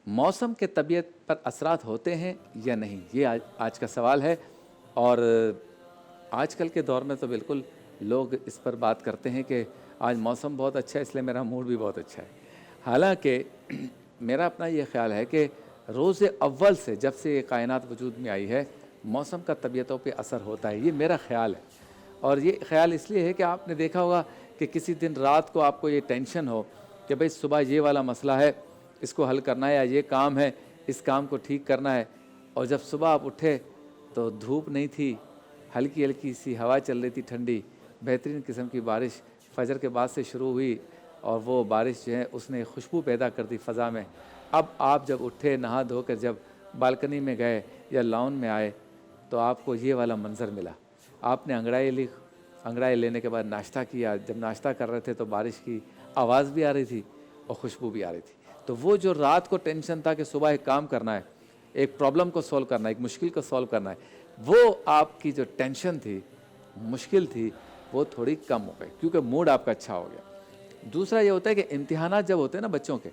موسم کے طبیعت پر اثرات ہوتے ہیں یا نہیں، یہ آج کا سوال ہے۔ اور آج کل کے دور میں تو بالکل لوگ اس پر بات کرتے ہیں کہ آج موسم بہت اچھا ہے اس لیے میرا موڈ بھی بہت اچھا ہے۔ حالانکہ میرا اپنا یہ خیال ہے کہ روز اول سے جب سے یہ کائنات وجود میں آئی ہے موسم کا طبیعتوں پہ اثر ہوتا ہے، یہ میرا خیال ہے۔ اور یہ خیال اس لیے ہے کہ آپ نے دیکھا ہوگا کہ کسی دن رات کو آپ کو یہ ٹینشن ہو کہ بھئی صبح یہ والا مسئلہ ہے، اس کو حل کرنا ہے، یا یہ کام ہے، اس کام کو ٹھیک کرنا ہے، اور جب صبح آپ اٹھے تو دھوپ نہیں تھی، ہلکی ہلکی سی ہوا چل رہی تھی ٹھنڈی، بہترین قسم کی بارش فجر کے بعد سے شروع ہوئی، اور وہ بارش جو ہے اس نے خوشبو پیدا کر دی فضا میں۔ اب آپ جب اٹھے نہا دھو کر جب بالکنی میں گئے یا لاؤن میں آئے تو آپ کو یہ والا منظر ملا۔ آپ نے انگڑائی لینے کے بعد ناشتہ کیا، جب ناشتہ کر رہے تھے تو بارش کی آواز بھی آ رہی تھی اور خوشبو بھی آ رہی تھی۔ تو وہ جو رات کو ٹینشن تھا کہ صبح ایک کام کرنا ہے، ایک پرابلم کو سولو کرنا ہے، ایک مشکل کو سولو کرنا ہے، وہ آپ کی جو ٹینشن تھی، مشکل تھی، وہ تھوڑی کم ہو گئی کیونکہ موڈ آپ کا اچھا ہو گیا۔ دوسرا یہ ہوتا ہے کہ امتحانات جب ہوتے ہیں نا بچوں کے،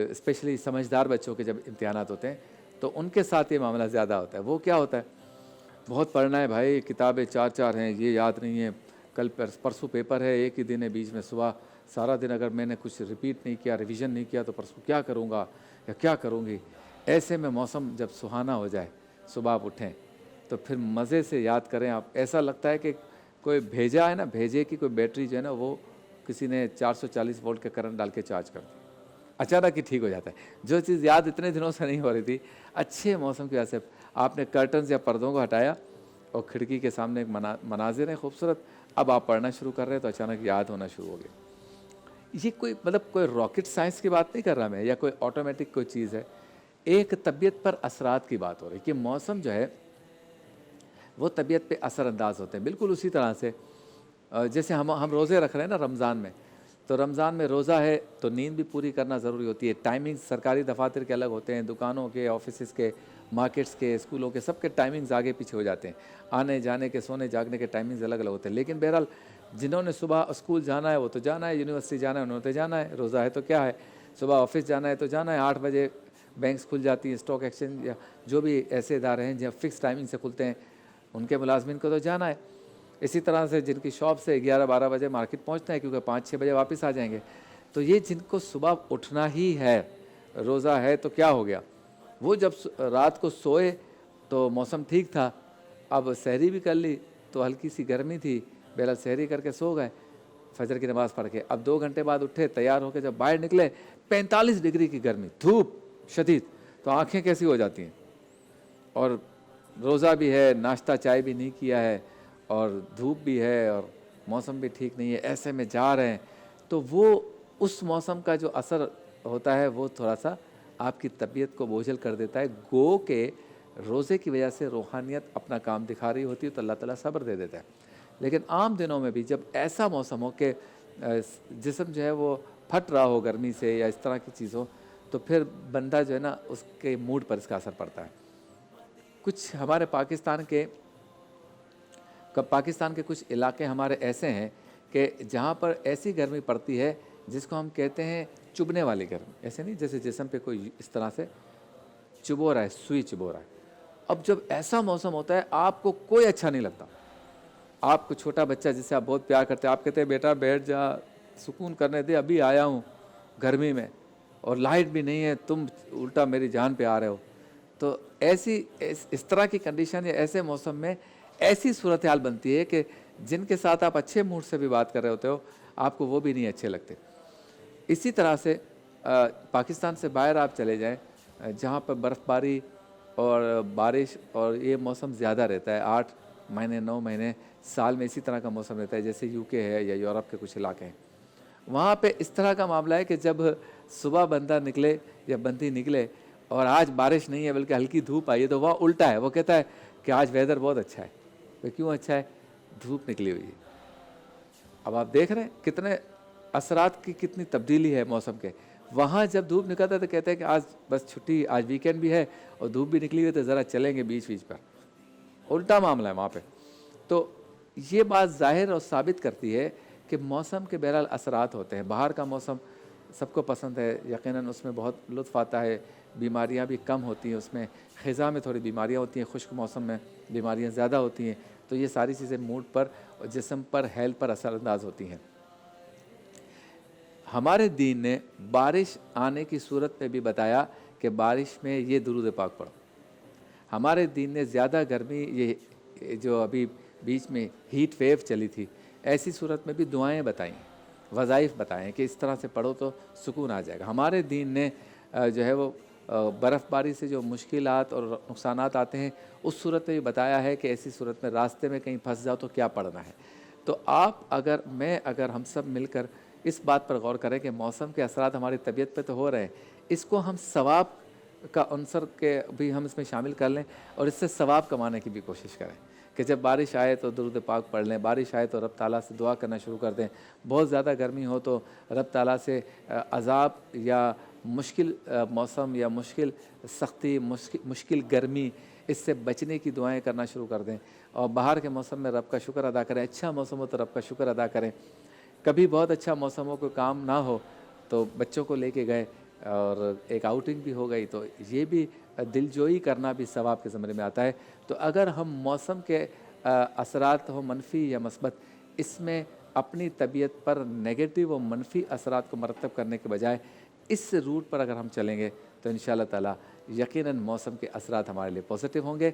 اسپیشلی سمجھدار بچوں کے جب امتحانات ہوتے ہیں تو ان کے ساتھ یہ معاملہ زیادہ ہوتا ہے۔ وہ کیا ہوتا ہے، بہت پڑھنا ہے بھائی، کتابیں چار چار ہیں، یہ یاد نہیں ہے، کل پرسوں پیپر ہے، ایک ہی دن ہے بیچ میں، صبح سارا دن اگر میں نے کچھ ریپیٹ نہیں کیا، ریویژن نہیں کیا تو پرسوں کیا کروں گا یا کیا کروں گی۔ ایسے میں موسم جب سہانا ہو جائے، صبح آپ اٹھیں تو پھر مزے سے یاد کریں آپ، ایسا لگتا ہے کہ کوئی بھیجا ہے نا، بھیجے کی کوئی بیٹری جو ہے نا وہ کسی نے 440 وولٹ کا کرنٹ ڈال کے چارج کر دی، اچانک ہی ٹھیک ہو جاتا ہے۔ جو چیز یاد اتنے دنوں سے نہیں ہو رہی تھی، اچھے موسم کی وجہ سے آپ نے کرٹنز یا پردوں کو ہٹایا اور کھڑکی کے سامنے ایک مناظر ہے خوبصورت، اب آپ پڑھنا شروع کر رہے ہیں تو اچانک یاد ہونا شروع ہو گیا۔ یہ کوئی راکٹ سائنس کی بات نہیں کر رہا میں، یا کوئی آٹومیٹک کوئی چیز ہے، ایک طبیعت پر اثرات کی بات ہو رہی ہے کہ موسم جو ہے وہ طبیعت پہ اثر انداز ہوتے ہیں۔ بالکل اسی طرح سے جیسے ہم روزے رکھ رہے ہیں نا رمضان میں، تو رمضان میں روزہ ہے تو نیند بھی پوری کرنا ضروری ہوتی ہے۔ ٹائمنگ سرکاری دفاتر کے الگ ہوتے ہیں، دکانوں کے، آفیسز کے، مارکیٹس کے، اسکولوں کے، سب کے ٹائمنگز آگے پیچھے ہو جاتے ہیں، آنے جانے کے، سونے جاگنے کے ٹائمنگز الگ الگ ہوتے ہیں۔ لیکن بہرحال جنہوں نے صبح اسکول جانا ہے وہ تو جانا ہے، یونیورسٹی جانا ہے انہوں نے تو جانا ہے، روزہ ہے تو کیا ہے، صبح آفس جانا ہے تو جانا ہے، 8 بجے بینکس کھل جاتی ہیں، اسٹاک ایکسچینج یا جو بھی ایسے ادارے ہیں جہاں فکس ٹائمنگ سے کھلتے ہیں ان کے ملازمین کو تو جانا ہے۔ اسی طرح سے جن کی شاپ سے 11-12 بجے مارکیٹ پہنچنا ہے کیونکہ 5-6 بجے واپس آ جائیں گے، تو یہ جن کو صبح اٹھنا ہی ہے، روزہ ہے تو کیا ہو گیا، وہ جب رات کو سوئے تو موسم ٹھیک تھا، اب سحری بھی کر لی تو ہلکی سی گرمی تھی، بہرحال سحری کر کے سو گئے فجر کی نماز پڑھ کے، اب 2 گھنٹے بعد اٹھے تیار ہو کے جب باہر نکلے 45 ڈگری کی گرمی، دھوپ شدید، تو آنکھیں کیسی ہو جاتی ہیں، اور روزہ بھی ہے، ناشتہ چائے بھی نہیں کیا ہے، اور دھوپ بھی ہے اور موسم بھی ٹھیک نہیں ہے، ایسے میں جا رہے ہیں تو وہ اس موسم کا جو اثر ہوتا ہے وہ تھوڑا سا آپ کی طبیعت کو بوجھل کر دیتا ہے۔ گو کہ روزے کی وجہ سے روحانیت اپنا کام دکھا رہی ہوتی ہے تو اللہ تعالیٰ صبر دے دیتا ہے۔ لیکن عام دنوں میں بھی جب ایسا موسم ہو کہ جسم جو ہے وہ پھٹ رہا ہو گرمی سے یا اس طرح کی چیز ہو، تو پھر بندہ جو ہے نا اس کے موڈ پر اس کا اثر پڑتا ہے۔ کچھ ہمارے پاکستان کے کچھ علاقے ہمارے ایسے ہیں کہ جہاں پر ایسی گرمی پڑتی ہے جس کو ہم کہتے ہیں چبھنے والی گرمی، ایسے نہیں جیسے جسم پہ کوئی اس طرح سے چبو رہا ہے، سوئی چبو رہا ہے۔ اب جب ایسا موسم ہوتا ہے آپ کو کوئی اچھا نہیں لگتا، آپ کو چھوٹا بچہ جسے آپ بہت پیار کرتے ہیں، آپ کہتے ہیں بیٹا بیٹھ جا، سکون کرنے دے، ابھی آیا ہوں گرمی میں اور لائٹ بھی نہیں ہے، تم الٹا میری جان پہ آ رہے ہو۔ تو اس طرح کی کنڈیشن یا ایسے موسم میں ایسی صورتحال بنتی ہے کہ جن کے ساتھ آپ اچھے موڈ سے بھی بات کر رہے ہوتے ہو آپ کو وہ بھی نہیں اچھے لگتے۔ اسی طرح سے پاکستان سے باہر آپ چلے جائیں جہاں پر برف باری اور بارش اور یہ موسم زیادہ رہتا ہے، 8 مہینے 9 مہینے سال میں اسی طرح کا موسم رہتا ہے، جیسے UK ہے یا یورپ کے کچھ علاقے ہیں، وہاں پہ اس طرح کا معاملہ ہے کہ جب صبح بندہ نکلے یا بندی نکلے اور آج بارش نہیں ہے بلکہ ہلکی دھوپ آئی ہے تو وہ الٹا ہے، وہ کہتا ہے کہ آج ویدر بہت اچھا ہے۔ کیوں اچھا ہے؟ دھوپ نکلی ہوئی ہے۔ اب آپ دیکھ رہے ہیں کتنے اثرات کی کتنی تبدیلی ہے موسم کے۔ وہاں جب دھوپ نکلتا ہے تو کہتے ہیں کہ آج بس چھٹی، آج ویکینڈ بھی ہے اور دھوپ بھی نکلی ہوئی تو ذرا چلیں گے بیچ پر، الٹا معاملہ ہے وہاں پہ۔ تو یہ بات ظاہر اور ثابت کرتی ہے کہ موسم کے بہرحال اثرات ہوتے ہیں۔ باہر کا موسم سب کو پسند ہے، یقیناً اس میں بہت لطف آتا ہے، بیماریاں بھی کم ہوتی ہیں اس میں، خزاں میں تھوڑی بیماریاں ہوتی ہیں، خشک موسم میں بیماریاں زیادہ ہوتی ہیں، تو یہ ساری چیزیں موڈ پر، جسم پر، ہیلتھ پر اثر انداز ہوتی ہیں۔ ہمارے دین نے بارش آنے کی صورت میں بھی بتایا کہ بارش میں یہ درود پاک پڑھو۔ ہمارے دین نے زیادہ گرمی، یہ جو ابھی بیچ میں ہیٹ ویو چلی تھی، ایسی صورت میں بھی دعائیں بتائیں، وظائف بتائیں کہ اس طرح سے پڑھو تو سکون آ جائے گا۔ ہمارے دین نے جو ہے وہ برف باری سے جو مشکلات اور نقصانات آتے ہیں، اس صورت میں بھی بتایا ہے کہ ایسی صورت میں راستے میں کہیں پھنس جاؤ تو کیا پڑھنا ہے۔ تو اگر ہم سب مل کر اس بات پر غور کریں کہ موسم کے اثرات ہماری طبیعت پہ تو ہو رہے ہیں، اس کو ہم ثواب کا عنصر کے بھی ہم اس میں شامل کر لیں اور اس سے ثواب کمانے کی بھی کوشش کریں کہ جب بارش آئے تو درود پاک پڑھ لیں، بارش آئے تو رب تعالیٰ سے دعا کرنا شروع کر دیں، بہت زیادہ گرمی ہو تو رب تعالیٰ سے عذاب یا مشکل موسم یا مشکل سختی، مشکل گرمی، اس سے بچنے کی دعائیں کرنا شروع کر دیں، اور باہر کے موسم میں رب کا شکر ادا کریں، اچھا موسم ہو تو رب کا شکر ادا کریں۔ کبھی بہت اچھا موسم ہو، کوئی کام نہ ہو تو بچوں کو لے کے گئے اور ایک آؤٹنگ بھی ہو گئی، تو یہ بھی دل جوئی کرنا بھی ثواب کے زمرے میں آتا ہے۔ تو اگر ہم موسم کے اثرات ہو منفی یا مثبت، اس میں اپنی طبیعت پر نگیٹو و منفی اثرات کو مرتب کرنے کے بجائے اس روٹ پر اگر ہم چلیں گے تو انشاءاللہ تعالی یقیناً موسم کے اثرات ہمارے لیے پازیٹیو ہوں گے۔